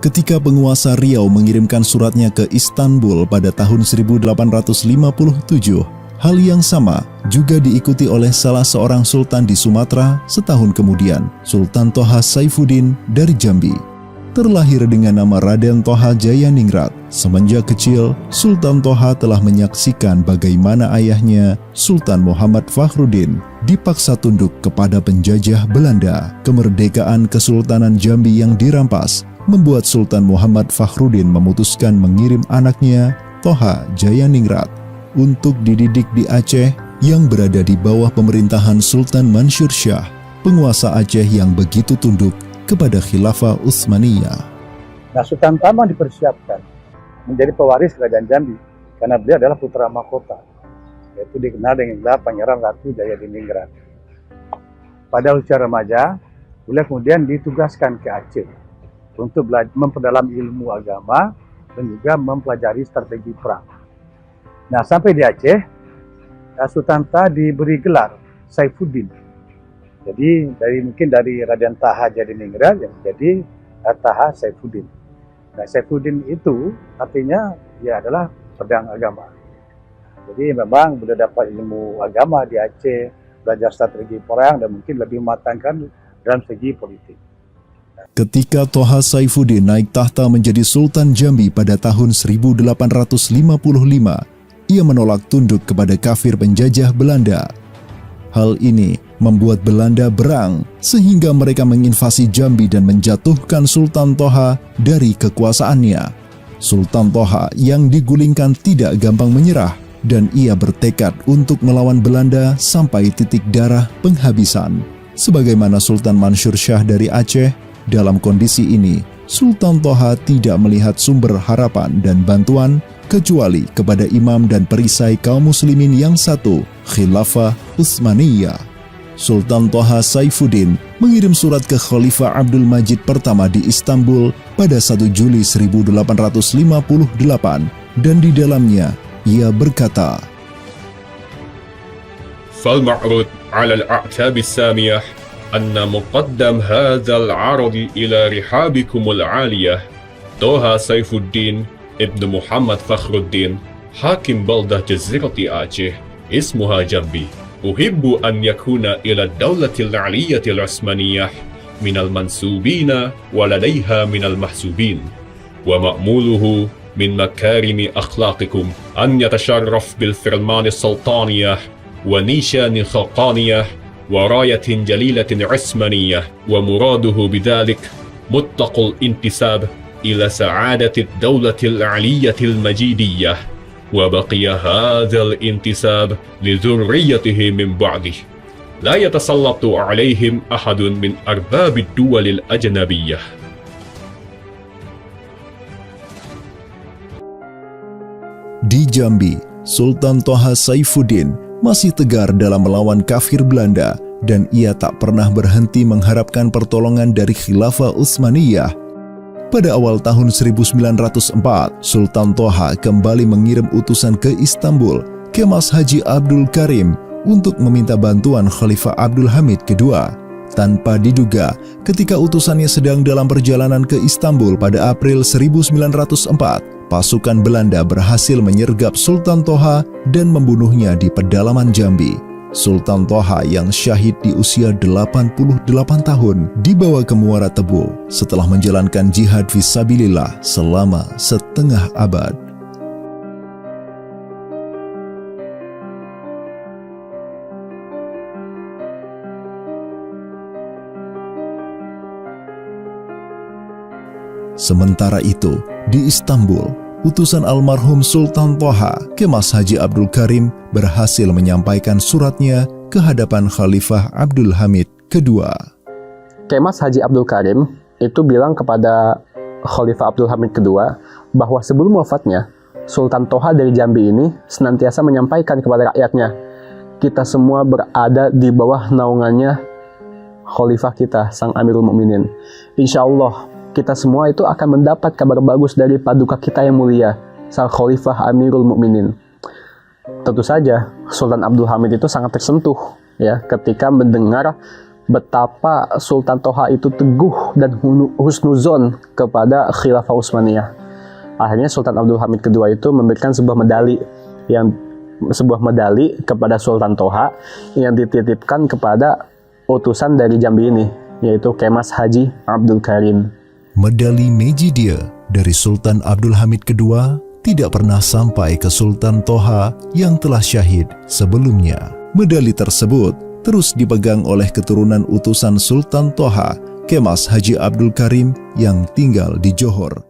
Ketika penguasa Riau mengirimkan suratnya ke Istanbul pada tahun 1857, hal yang sama juga diikuti oleh salah seorang sultan di Sumatera setahun kemudian, Sultan Toha Saifuddin dari Jambi. Terlahir dengan nama Raden Toha Jayaningrat, semenjak kecil Sultan Toha telah menyaksikan bagaimana ayahnya, Sultan Muhammad Fakhruddin, dipaksa tunduk kepada penjajah Belanda. Kemerdekaan Kesultanan Jambi yang dirampas membuat Sultan Muhammad Fakhruddin memutuskan mengirim anaknya, Toha Jayaningrat, untuk dididik di Aceh yang berada di bawah pemerintahan Sultan Mansur Shah, penguasa Aceh yang begitu tunduk kepada Khilafah Utsmaniyah. Nah, Sultan Tama dipersiapkan menjadi pewaris Kerajaan Jambi karena beliau adalah putra mahkota, yaitu dikenal dengan gelar Pangeran Ratu Jayaningrat. Pada usia remaja, beliau kemudian ditugaskan ke Aceh untuk memperdalam ilmu agama dan juga mempelajari strategi perang. Nah, sampai di Aceh, Sultan Taha diberi gelar Saifuddin. Jadi mungkin dari Raden Taha Jayaningrat yang menjadi Taha Saifuddin. Nah, Saifuddin itu artinya ya adalah pedang agama. Jadi memang beliau dapat ilmu agama di Aceh, belajar strategi perang dan mungkin lebih mematangkan dalam segi politik. Ketika Toha Saifuddin naik tahta menjadi Sultan Jambi pada tahun 1855, ia menolak tunduk kepada kafir penjajah Belanda. Hal ini membuat Belanda berang sehingga mereka menginvasi Jambi dan menjatuhkan Sultan Toha dari kekuasaannya. Sultan Toha yang digulingkan tidak gampang menyerah dan ia bertekad untuk melawan Belanda sampai titik darah penghabisan. Sebagaimana Sultan Mansur Shah dari Aceh, dalam kondisi ini, Sultan Toha tidak melihat sumber harapan dan bantuan kecuali kepada imam dan perisai kaum muslimin yang satu, Khilafah Utsmaniyah. Sultan Toha Saifuddin mengirim surat ke Khalifah Abdul Majid pertama di Istanbul pada 1 Juli 1858 dan di dalamnya ia berkata, فالمعروض على الأعتاب السامية أن مقدم هذا العرض إلى رحابكم العالية طه سيف الدين ابن محمد فخر الدين حاكم بلدة جزيرة آچه اسمها جنبي أحب أن يكون إلى الدولة العلية العثمانية من المنسوبين ولديها من المحسوبين ومأموله من مكارم أخلاقكم أن يتشرف بالفرمان السلطانية ونيشان خاقانية وراية جليلة عثمانية ومراده بذلك مطلق الانتساب إلى سعادة الدولة العلية المجيدية وبقي هذا الانتساب لذريته من بعده لا يتسلط عليهم أحد من أرباب الدول الأجنبية. Di Jambi, Sultan Toha Saifuddin masih tegar dalam melawan kafir Belanda dan ia tak pernah berhenti mengharapkan pertolongan dari Khilafah Utsmaniyah. Pada awal tahun 1904, Sultan Toha kembali mengirim utusan ke Istanbul ke Mas Haji Abdul Karim untuk meminta bantuan Khalifah Abdul Hamid II. Tanpa diduga, ketika utusannya sedang dalam perjalanan ke Istanbul pada April 1904, pasukan Belanda berhasil menyergap Sultan Toha dan membunuhnya di pedalaman Jambi. Sultan Toha yang syahid di usia 88 tahun dibawa ke Muara Tebu setelah menjalankan jihad fisabilillah selama setengah abad. Sementara itu, di Istanbul, utusan almarhum Sultan Toha ke Mas Haji Abdul Karim berhasil menyampaikan suratnya ke hadapan Khalifah Abdul Hamid II. Kemas Haji Abdul Karim itu bilang kepada Khalifah Abdul Hamid II bahwa sebelum wafatnya, Sultan Toha dari Jambi ini senantiasa menyampaikan kepada rakyatnya, kita semua berada di bawah naungannya Khalifah kita, Sang Amirul Mukminin. Insya Allah, kita semua itu akan mendapat kabar bagus dari paduka kita yang mulia, Sang Khalifah Amirul Mukminin. Tentu saja, Sultan Abdul Hamid itu sangat tersentuh ya ketika mendengar betapa Sultan Toha itu teguh dan husnuzon kepada Khilafah Utsmaniyah. Akhirnya Sultan Abdul Hamid kedua itu memberikan sebuah medali kepada Sultan Toha yang dititipkan kepada utusan dari Jambi ini, yaitu Kemas Haji Abdul Karim. Medali Mejidia dari Sultan Abdul Hamid kedua tidak pernah sampai ke Sultan Toha yang telah syahid sebelumnya. Medali tersebut terus dipegang oleh keturunan utusan Sultan Toha, Kemas Haji Abdul Karim yang tinggal di Johor.